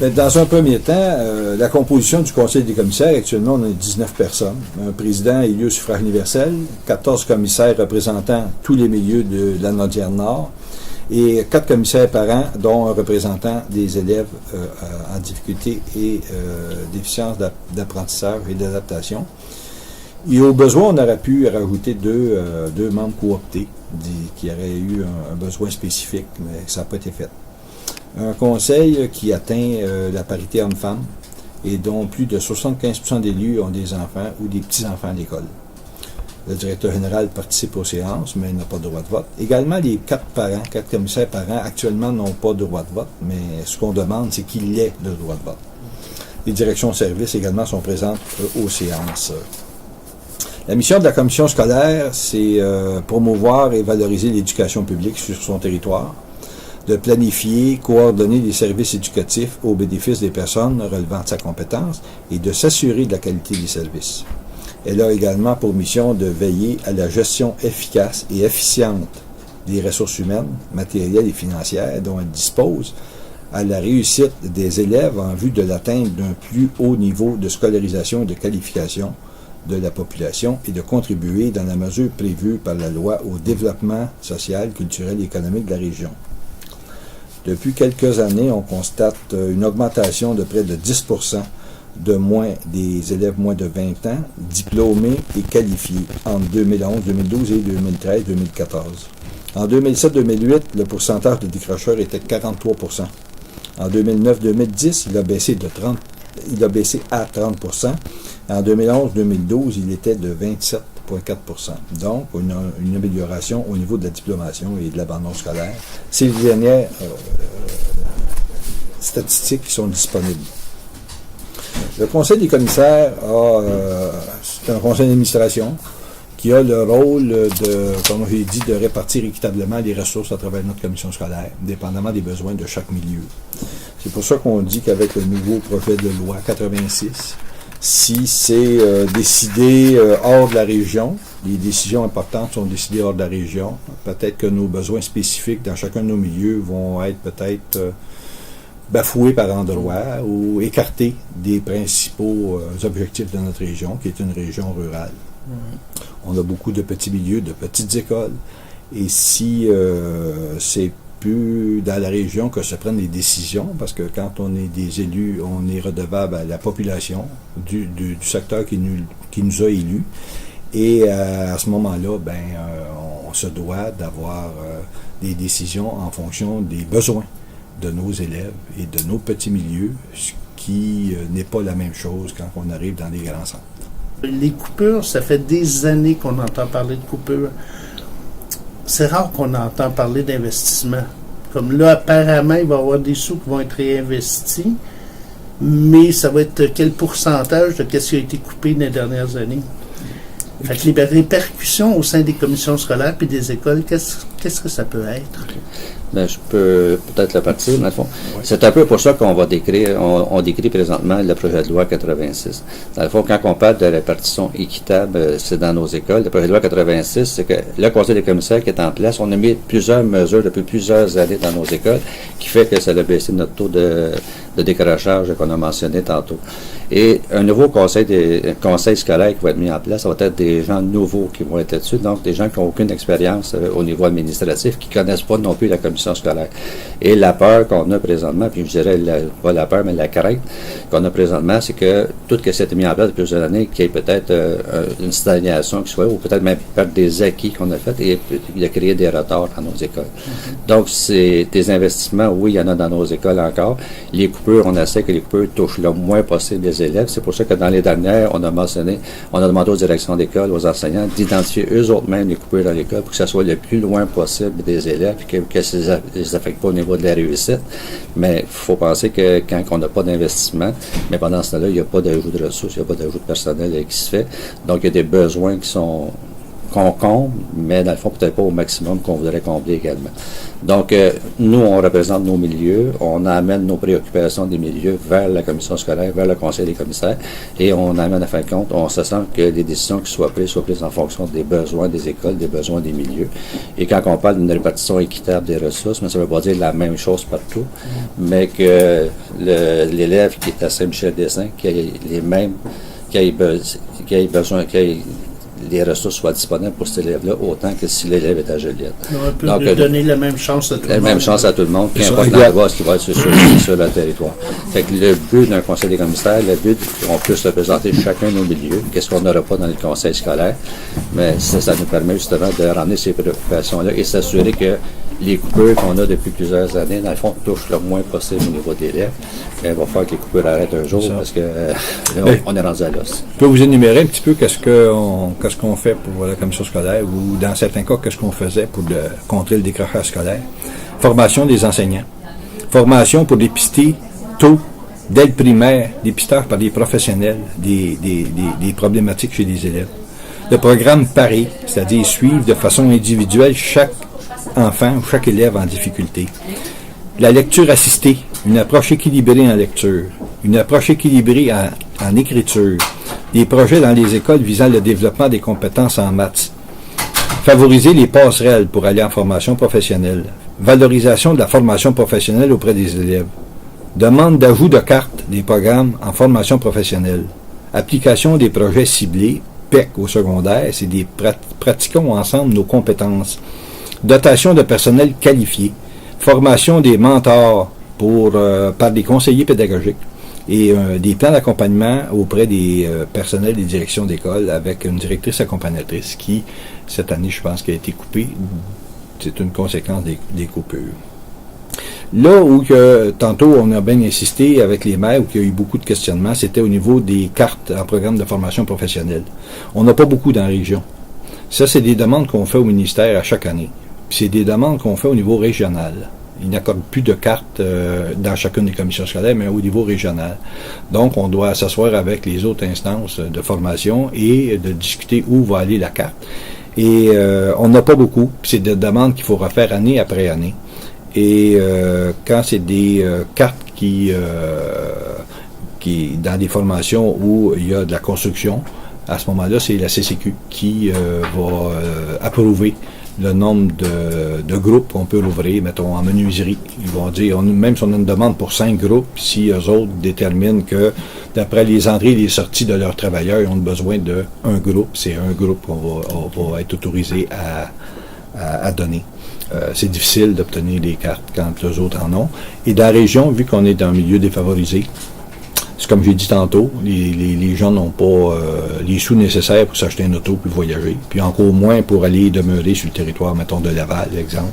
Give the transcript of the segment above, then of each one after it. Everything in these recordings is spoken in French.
Mais dans un premier temps, la composition du Conseil des commissaires, actuellement, on a 19 personnes. Un président élu au suffrage universel, 14 commissaires représentant tous les milieux de la Naudière-Nord et 4 commissaires par an, dont un représentant des élèves en difficulté et déficience d'apprentissage et d'adaptation. Et au besoin, on aurait pu rajouter deux membres cooptés qui auraient eu un besoin spécifique, mais ça n'a pas été fait. Un conseil qui atteint la parité homme-femme et dont plus de 75% d'élus ont des enfants ou des petits-enfants à l'école. Le directeur général participe aux séances, mais n'a pas de droit de vote. Également, les 4 commissaires par an, actuellement, n'ont pas de droit de vote, mais ce qu'on demande, c'est qu'il ait le droit de vote. Les directions de service également sont présentes aux séances. La mission de la commission scolaire, c'est promouvoir et valoriser l'éducation publique sur son territoire, de planifier, coordonner les services éducatifs au bénéfice des personnes relevant de sa compétence et de s'assurer de la qualité des services. Elle a également pour mission de veiller à la gestion efficace et efficiente des ressources humaines, matérielles et financières dont elle dispose, à la réussite des élèves en vue de l'atteinte d'un plus haut niveau de scolarisation et de qualification de la population et de contribuer dans la mesure prévue par la loi au développement social, culturel et économique de la région. Depuis quelques années, on constate une augmentation de près de 10% de moins des élèves moins de 20 ans, diplômés et qualifiés entre 2011, 2012 et 2013, 2014. En 2007-2008, le pourcentage de décrocheurs était 43%. En 2009-2010, il a baissé à 30%. En 2011-2012, il était de 27,4%. Donc, une amélioration au niveau de la diplomation et de l'abandon scolaire. C'est les dernières statistiques qui sont disponibles. Le Conseil des commissaires c'est un conseil d'administration qui a le rôle de, comme j'ai dit, de répartir équitablement les ressources à travers notre commission scolaire, dépendamment des besoins de chaque milieu. C'est pour ça qu'on dit qu'avec le nouveau projet de loi 86, si c'est décidé hors de la région, les décisions importantes sont décidées hors de la région, peut-être que nos besoins spécifiques dans chacun de nos milieux vont être peut-être bafoués par endroits ou écartés des principaux objectifs de notre région, qui est une région rurale. On a beaucoup de petits milieux, de petites écoles, et si c'est plus dans la région que se prennent les décisions, parce que quand on est des élus, on est redevable à la population du secteur qui nous a élus, et à ce moment-là, on se doit d'avoir des décisions en fonction des besoins de nos élèves et de nos petits milieux, ce qui n'est pas la même chose quand on arrive dans les grands centres. Les coupures, ça fait des années qu'on entend parler de coupures. C'est rare qu'on entend parler d'investissement. Comme là, apparemment, il va y avoir des sous qui vont être réinvestis, mais ça va être quel pourcentage de ce qui a été coupé dans les dernières années? Fait que les répercussions au sein des commissions scolaires et des écoles, qu'est-ce que ça peut être? Ben, je peux peut-être le partir, dans le fond. Oui. C'est un peu pour ça qu'on va décrire, on décrit présentement le projet de loi 86. Dans le fond, quand on parle de répartition équitable, c'est dans nos écoles. Le projet de loi 86, c'est que le Conseil des commissaires qui est en place, on a mis plusieurs mesures depuis plusieurs années dans nos écoles, qui fait que ça a baissé notre taux de décrochage qu'on a mentionné tantôt. Et un nouveau conseil scolaire qui va être mis en place, ça va être des gens nouveaux qui vont être là-dessus, donc des gens qui n'ont aucune expérience au niveau administratif, qui ne connaissent pas non plus la commission scolaire. Et la peur qu'on a présentement, puis je dirais pas la peur, mais la crainte qu'on a présentement, c'est que tout ce qui s'est mis en place depuis plusieurs années, qu'il y ait peut-être une stagnation qui soit, ou peut-être même perdre des acquis qu'on a fait et il a créé des retards dans nos écoles. Donc, c'est des investissements, oui, il y en a dans nos écoles encore. Les coupures, on essaie que les coupures touchent le moins possible les élèves. C'est pour ça que dans les dernières, on a demandé aux directions d'école, aux enseignants, d'identifier eux autres mêmes les coupures dans l'école pour que ça soit le plus loin possible des élèves et que ça ne les affecte pas au niveau de la réussite. Mais il faut penser que quand on n'a pas d'investissement, mais pendant ce temps-là, il n'y a pas d'ajout de ressources, il n'y a pas d'ajout de personnel qui se fait. Donc, il y a des besoins qui sont qu'on comble, mais dans le fond, peut-être pas au maximum qu'on voudrait combler également. Donc, nous, on représente nos milieux, on amène nos préoccupations des milieux vers la commission scolaire, vers le conseil des commissaires, et on amène, à fin de compte, on se sent que les décisions qui soient prises en fonction des besoins des écoles, des besoins des milieux. Et quand on parle d'une répartition équitable des ressources, mais ça ne veut pas dire la même chose partout, mais que l'élève qui est à Saint-Michel-des-Saints, qui ait les mêmes, qui ait besoin, les ressources soient disponibles pour cet élève-là, autant que si l'élève est à Joliette. On peut lui donner la même chance à tout le monde. La même chance à tout le monde, qu'importe l'endroit qui va être sur le territoire. Fait que le but d'un conseil des commissaires, le but, on peut se représenter chacun nos milieux, qu'est-ce qu'on n'aura pas dans le conseil scolaire, mais ça nous permet justement de ramener ces préoccupations-là et s'assurer que les coupures qu'on a depuis plusieurs années, dans le fond, touchent le moins possible au niveau des élèves. Mais il va falloir que les coupures arrêtent un jour parce que on est rendu à l'os. Je peux vous énumérer un petit peu qu'est-ce qu'on fait pour la commission scolaire ou dans certains cas, qu'est-ce qu'on faisait pour contrer le décrochage scolaire. Formation des enseignants. Formation pour dépister tôt, dès le primaire, dépistage par des professionnels des problématiques chez les élèves. Le programme PARI, c'est-à-dire suivre de façon individuelle chaque enfant ou chaque élève en difficulté. La lecture assistée, une approche équilibrée en lecture, une approche équilibrée en écriture, des projets dans les écoles visant le développement des compétences en maths, favoriser les passerelles pour aller en formation professionnelle, valorisation de la formation professionnelle auprès des élèves, demande d'ajout de cartes des programmes en formation professionnelle, application des projets ciblés, PEC au secondaire, c'est des pratiquons ensemble nos compétences, dotation de personnel qualifié, formation des mentors par des conseillers pédagogiques et des plans d'accompagnement auprès des personnels des directions d'école avec une directrice accompagnatrice qui, cette année, je pense, qui a été coupée. C'est une conséquence des coupures. Là où tantôt on a bien insisté avec les maires, où il y a eu beaucoup de questionnements, c'était au niveau des cartes en programme de formation professionnelle. On n'a pas beaucoup dans la région. Ça, c'est des demandes qu'on fait au ministère à chaque année. Puis c'est des demandes qu'on fait au niveau régional. Ils n'accordent plus de cartes dans chacune des commissions scolaires, mais au niveau régional. Donc, on doit s'asseoir avec les autres instances de formation et de discuter où va aller la carte. Et on n'a pas beaucoup. C'est des demandes qu'il faut refaire année après année. Et quand c'est des cartes qui dans des formations où il y a de la construction, à ce moment-là, c'est la CCQ qui va approuver le nombre de groupes qu'on peut rouvrir, mettons, en menuiserie. Ils vont dire, même si on a une demande pour 5 groupes, si eux autres déterminent que, d'après les entrées et les sorties de leurs travailleurs, ils ont besoin d'un groupe, c'est un groupe qu'on va être autorisé à donner. C'est difficile d'obtenir les cartes quand les autres en ont. Et dans la région, vu qu'on est dans un milieu défavorisé, c'est comme j'ai dit tantôt, les gens n'ont pas les sous nécessaires pour s'acheter un auto puis voyager, puis encore moins pour aller demeurer sur le territoire, mettons, de Laval, exemple.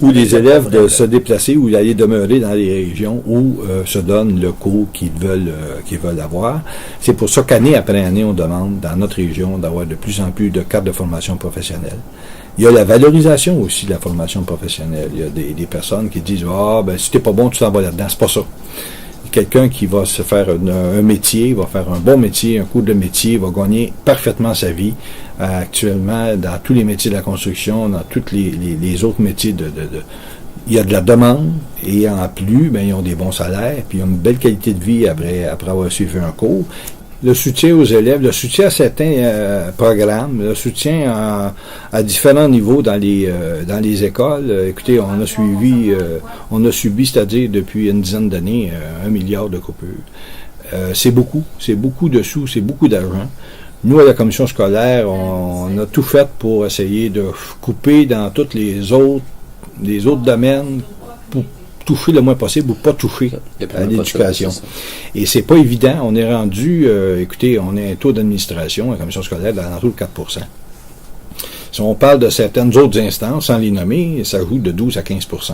Ou les élèves de se déplacer ou d'aller demeurer dans les régions où se donnent le cours qu'ils veulent avoir. C'est pour ça qu'année après année, on demande dans notre région d'avoir de plus en plus de cartes de formation professionnelle. Il y a la valorisation aussi de la formation professionnelle. Il y a des personnes qui disent « Ah, ben si t'es pas bon, tu t'en vas là-dedans. » C'est pas ça. Quelqu'un qui va se faire un métier, va faire un bon métier, un cours de métier, va gagner parfaitement sa vie. Actuellement, dans tous les métiers de la construction, dans tous les autres métiers il y a de la demande, et en plus, ben, ils ont des bons salaires, puis ils ont une belle qualité de vie après avoir suivi un cours. Le soutien aux élèves, le soutien à certains programmes, le soutien à différents niveaux dans les écoles. Écoutez, on a subi, c'est-à-dire depuis une dizaine d'années, 1 milliard de coupures. C'est beaucoup de sous, c'est beaucoup d'argent. Nous, à la commission scolaire, on a tout fait pour essayer de couper dans tous les autres domaines pour toucher le moins possible ou pas toucher à l'éducation. Et c'est pas évident. On est rendu, écoutez, on a un taux d'administration à la commission scolaire d'entour de 4%. Si on parle de certaines autres instances, sans les nommer, ça joue de 12 à 15%.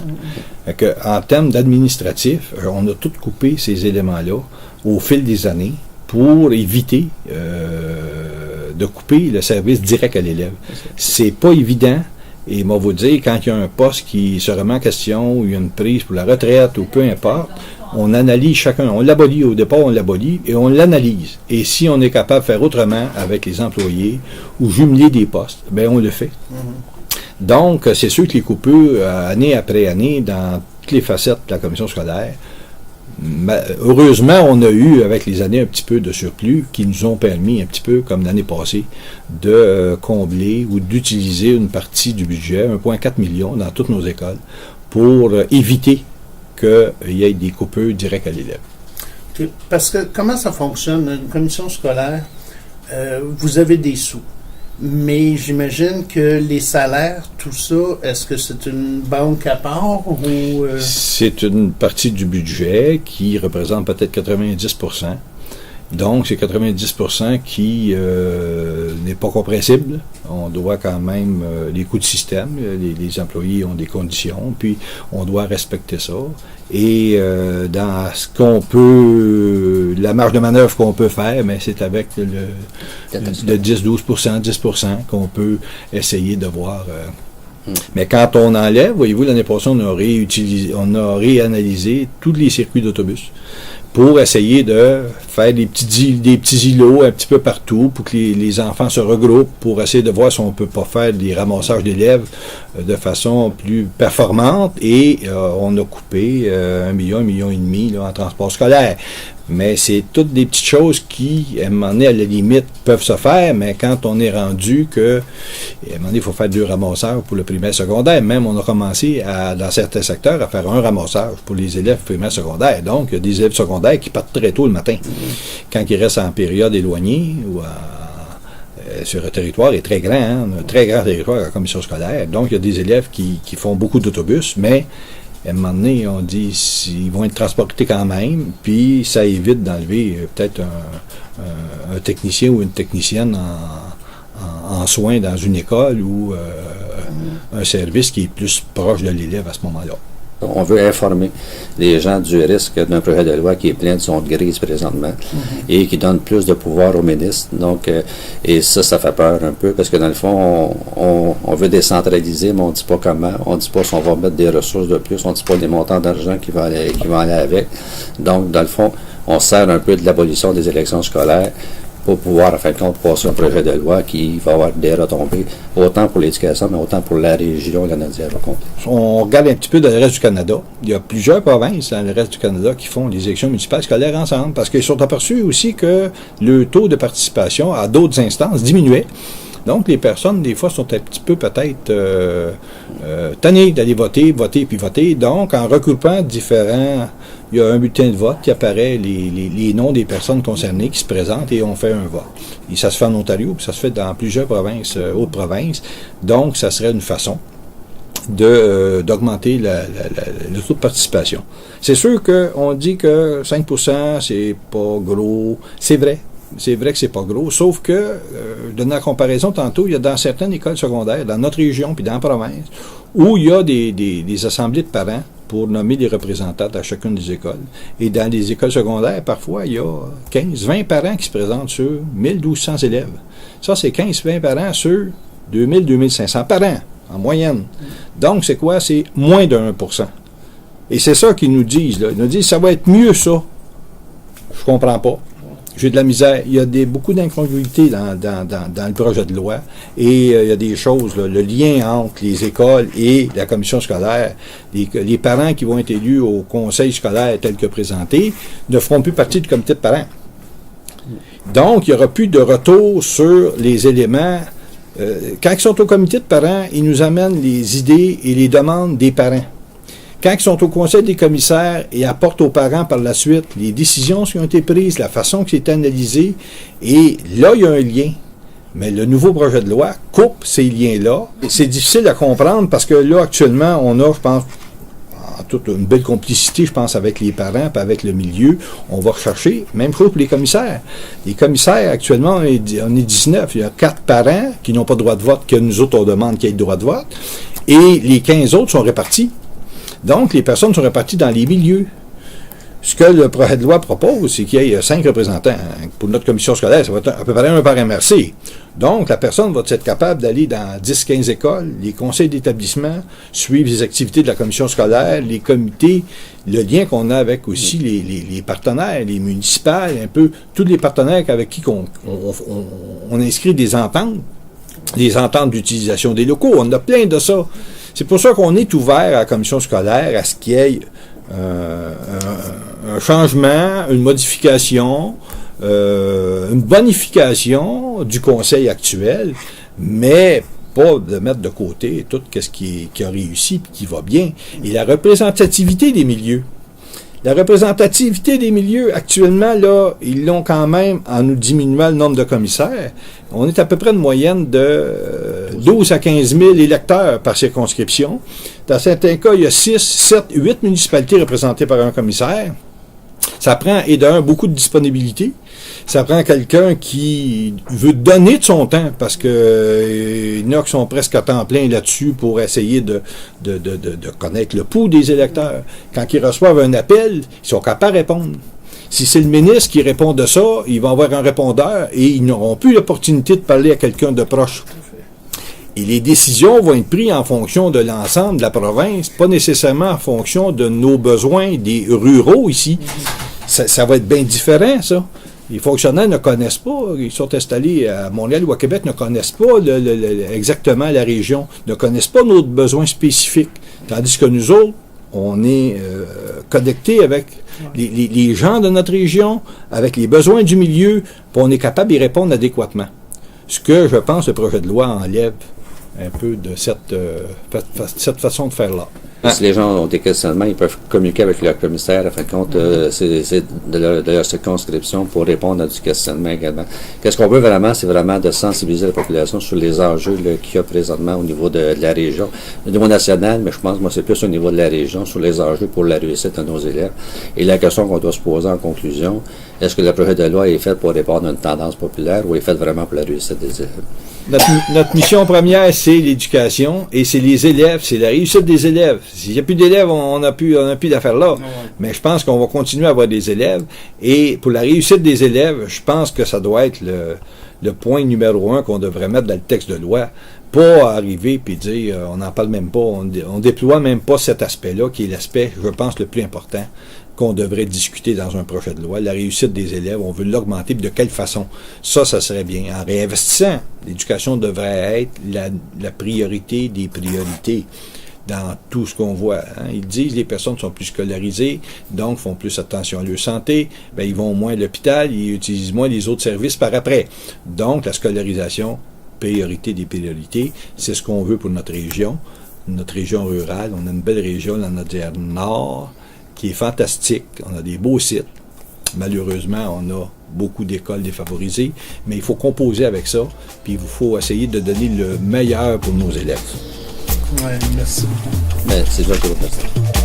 Fait que, en termes d'administratif, on a tout coupé ces éléments-là au fil des années pour éviter de couper le service direct à l'élève. C'est pas évident. Et moi, vous dire, quand il y a un poste qui se remet en question, ou il y a une prise pour la retraite, ou peu importe, On analyse chacun. On l'abolit au départ, on l'abolit et on l'analyse. Et si on est capable de faire autrement avec les employés ou jumeler des postes, ben on le fait. Donc, c'est sûr que les coupures, année après année, dans toutes les facettes de la commission scolaire, heureusement, on a eu, avec les années, un petit peu de surplus qui nous ont permis, un petit peu comme l'année passée, de combler ou d'utiliser une partie du budget, 1,4 million dans toutes nos écoles, pour éviter qu'il y ait des coupures directes à l'élève. Parce que comment ça fonctionne? Une commission scolaire, vous avez des sous. Mais j'imagine que les salaires, tout ça, est-ce que c'est une banque à part ou... C'est une partie du budget qui représente peut-être 90%. Donc, c'est 90% qui n'est pas compressible. On doit quand même les coûts de système. Les employés ont des conditions, puis on doit respecter ça. Et dans ce qu'on peut, la marge de manœuvre qu'on peut faire, mais c'est avec le 10-12%, 10% qu'on peut essayer de voir. Mais quand on enlève, voyez-vous, l'année passée, on a réanalysé tous les circuits d'autobus pour essayer de faire des petits îlots un petit peu partout pour que les enfants se regroupent pour essayer de voir si on ne peut pas faire des ramassages d'élèves de façon plus performante et on a coupé 1 million, 1,5 million là, en transport scolaire. Mais c'est toutes des petites choses qui, à un moment donné, à la limite, peuvent se faire, mais quand on est rendu que, à un moment donné, il faut faire 2 ramassages pour le primaire secondaire. Même, on a commencé, dans certains secteurs, à faire 1 ramassage pour les élèves primaire secondaire. Donc, il y a des élèves secondaires qui partent très tôt le matin. Quand ils restent en période éloignée ou sur un territoire est très grand, hein, un très grand territoire à la commission scolaire. Donc, il y a des élèves qui font beaucoup d'autobus, mais à un moment donné, on dit ils vont être transportés quand même, puis ça évite d'enlever peut-être un technicien ou une technicienne en soins dans une école ou un service qui est plus proche de l'élève à ce moment-là. On veut informer les gens du risque d'un projet de loi qui est plein de zone grise présentement et qui donne plus de pouvoir au ministre. Donc, et ça fait peur un peu parce que dans le fond, on veut décentraliser, mais on ne dit pas comment. On ne dit pas si on va mettre des ressources de plus. On ne dit pas les montants d'argent qui vont aller avec. Donc, dans le fond, on sert un peu de l'abolition des élections scolaires pour pouvoir, en fin de compte, passer un projet de loi qui va avoir des retombées, autant pour l'éducation, mais autant pour la région canadienne. On regarde un petit peu dans le reste du Canada. Il y a plusieurs provinces dans le reste du Canada qui font les élections municipales scolaires ensemble, parce qu'ils sont aperçus aussi que le taux de participation à d'autres instances diminuait. Donc, les personnes, des fois, sont un petit peu peut-être tannées d'aller voter puis voter. Donc, en regroupant différents... Il y a un bulletin de vote qui apparaît, les noms des personnes concernées qui se présentent et on fait un vote. Et ça se fait en Ontario, puis ça se fait dans plusieurs provinces, autres provinces. Donc, ça serait une façon d'augmenter le taux de participation. C'est sûr qu'on dit que 5%, c'est pas gros. C'est vrai. C'est vrai que c'est pas gros, sauf que, dans la comparaison tantôt, il y a dans certaines écoles secondaires, dans notre région puis dans la province, où il y a des assemblées de parents pour nommer des représentants à chacune des écoles. Et dans les écoles secondaires, parfois, il y a 15-20 parents qui se présentent sur 1200 élèves. Ça, c'est 15-20 parents sur 2000-2500 parents, en moyenne. Donc, c'est quoi? C'est moins de 1%. Et c'est ça qu'ils nous disent, là. Ils nous disent, ça va être mieux, ça. Je comprends pas. J'ai de la misère. Il y a beaucoup d'incongruités dans le projet de loi et il y a des choses, là, le lien entre les écoles et la commission scolaire. Les parents qui vont être élus au conseil scolaire tel que présenté ne feront plus partie du comité de parents. Donc, il n'y aura plus de retour sur les éléments. Quand ils sont au comité de parents, ils nous amènent les idées et les demandes des parents. Quand ils sont au conseil des commissaires et apportent aux parents par la suite les décisions qui ont été prises, la façon qui est analysée, et là, il y a un lien. Mais le nouveau projet de loi coupe ces liens-là. C'est difficile à comprendre parce que là, actuellement, on a, je pense, toute une belle complicité, je pense, avec les parents et avec le milieu. On va rechercher, même chose pour les commissaires. Les commissaires, actuellement, on est 19. Il y a 4 parents qui n'ont pas de droit de vote, que nous autres, on demande qu'il y ait de droit de vote. Et les 15 autres sont répartis. Donc, les personnes sont réparties dans les milieux. Ce que le projet de loi propose, c'est qu'il y ait 5 représentants. Pour notre commission scolaire, ça va être à peu près un par MRC. Donc, la personne va être capable d'aller dans 10-15 écoles, les conseils d'établissement, suivre les activités de la commission scolaire, les comités, le lien qu'on a avec aussi les partenaires, les municipales, un peu tous les partenaires avec qui on inscrit des ententes d'utilisation des locaux. On a plein de ça. C'est pour ça qu'on est ouvert à la commission scolaire à ce qu'il y ait un changement, une modification, une bonification du conseil actuel, mais pas de mettre de côté tout ce qui a réussi et qui va bien. Et la représentativité des milieux. La représentativité des milieux, actuellement, là, ils l'ont quand même en nous diminuant le nombre de commissaires. On est à peu près une moyenne de 12 à 15 000 électeurs par circonscription. Dans certains cas, il y a 6, 7, 8 municipalités représentées par un commissaire. Ça prend, et d'un, beaucoup de disponibilité. Ça prend quelqu'un qui veut donner de son temps, parce que il y en a qui sont presque à temps plein là-dessus pour essayer de connaître le pouls des électeurs. Quand ils reçoivent un appel, ils sont capables de répondre. Si c'est le ministre qui répond de ça, ils vont avoir un répondeur et ils n'auront plus l'opportunité de parler à quelqu'un de proche. Et les décisions vont être prises en fonction de l'ensemble de la province, pas nécessairement en fonction de nos besoins des ruraux ici. Ça va être bien différent, ça. Les fonctionnaires ne connaissent pas, ils sont installés à Montréal ou à Québec, ne connaissent pas exactement la région, ne connaissent pas nos besoins spécifiques. Tandis que nous autres, on est connectés avec les gens de notre région, avec les besoins du milieu, puis on est capable d'y répondre adéquatement. Ce que, je pense, le projet de loi enlève un peu de cette façon de faire-là. Si les gens ont des questionnements, ils peuvent communiquer avec leur commissaire, à fin de compte, c'est de leur circonscription pour répondre à du questionnement également. Qu'est-ce qu'on veut vraiment, c'est vraiment de sensibiliser la population sur les enjeux qu'il y a présentement au niveau de la région. Au niveau national, mais je pense que moi, c'est plus au niveau de la région, sur les enjeux pour la réussite de nos élèves. Et la question qu'on doit se poser en conclusion, est-ce que le projet de loi est fait pour répondre à une tendance populaire ou est fait vraiment pour la réussite des élèves? Notre mission première, c'est l'éducation et c'est les élèves, c'est la réussite des élèves. S'il n'y a plus d'élèves, on n'a plus d'affaires là. Mais je pense qu'on va continuer à avoir des élèves. Et pour la réussite des élèves, je pense que ça doit être le point numéro 1 qu'on devrait mettre dans le texte de loi. Pas arriver puis dire, on n'en parle même pas, on déploie même pas cet aspect-là, qui est l'aspect, je pense, le plus important qu'on devrait discuter dans un projet de loi. La réussite des élèves, on veut l'augmenter, de quelle façon? Ça serait bien. En réinvestissant, l'éducation devrait être la priorité des priorités dans tout ce qu'on voit. Ils disent les personnes sont plus scolarisées, donc font plus attention à leur santé, ils vont moins à l'hôpital, ils utilisent moins les autres services par après. Donc, la scolarisation, priorité des priorités, c'est ce qu'on veut pour notre région rurale. On a une belle région, la Nord, qui est fantastique. On a des beaux sites. Malheureusement, on a beaucoup d'écoles défavorisées, mais il faut composer avec ça, puis il faut essayer de donner le meilleur pour nos élèves. Oui, merci beaucoup. C'est déjà tout.